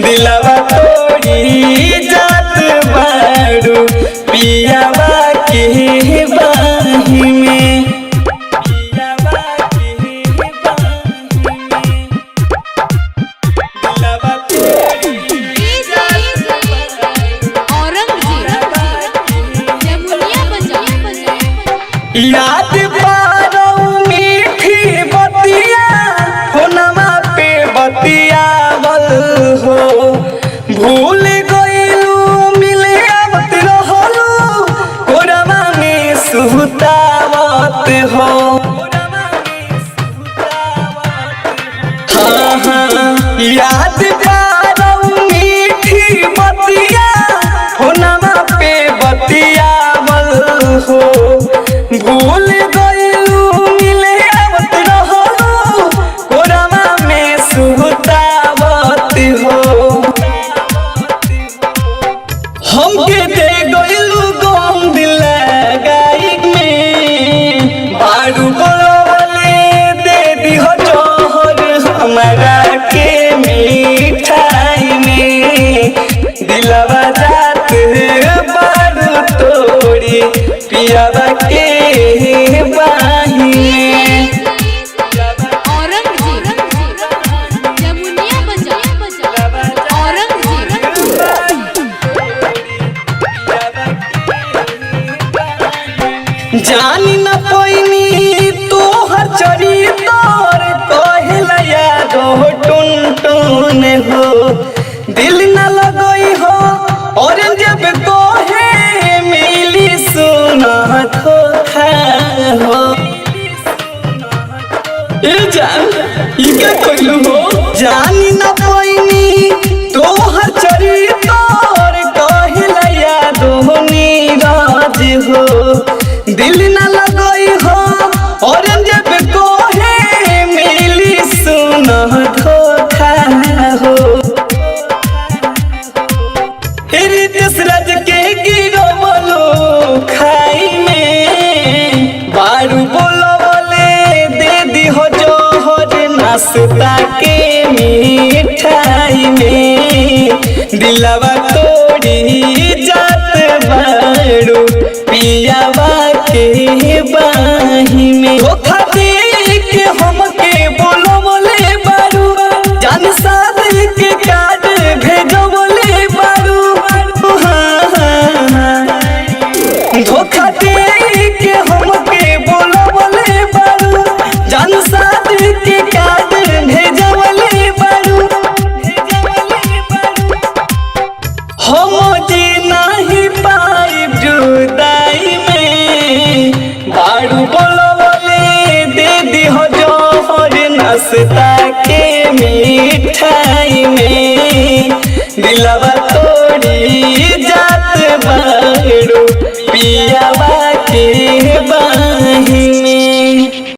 दिलवा तोड़ी जात बारू पियावा के बाही में। पियावा के बाही में दिलवा तोड़ी याद पारो मीठी बतिया फोनमा पे बतियावल हो। भूल गइलू मिले आवत रहलू कोरवा में सुतावत हो। हाँ हाँ याद पारो मीठी बतिया फोनमा पे बतियावल हो। भूल गइलू मिले आवत रहलू कोरवा में सुतावत हो। हमके दे गइलू गम दिल लगाई में बारू बोलवले दे दिहो जहर हमरा के मिठाई में। दिलवा जात बारू तोड़ी पियावा के बाही में। जानी न पैनी तोहर चरितर कहला यादो टुन टुन हो। दिल न लगई हो और जब कहे मिली सुना धोखा हो। ए जान ई क्या कइलू हो। जानी न पैनी तोहर चरितर कहला यादो नीरज हो। दिल न लगई हो और जब कहे मिली सुना धोखा हो। रज के गिरो बोलो खाई में बारू बोलवले दे दिहो जहर नाश्ता के मिठाई में। दिलवा तोड़ी जात बारू पियावा के बाही में। धोखा दे के हमके बोलवले बारू जान शादी के कार्ड भेजवले बारू। धोखा दे के हमके बोलवले बारू जान शादी के कार्ड भेजवले बारू। हम जी नहीं पाइब जुदाई में बारू बोलवले दे दिहो जहर नाश्ता के मिठाई में। दिलवा तो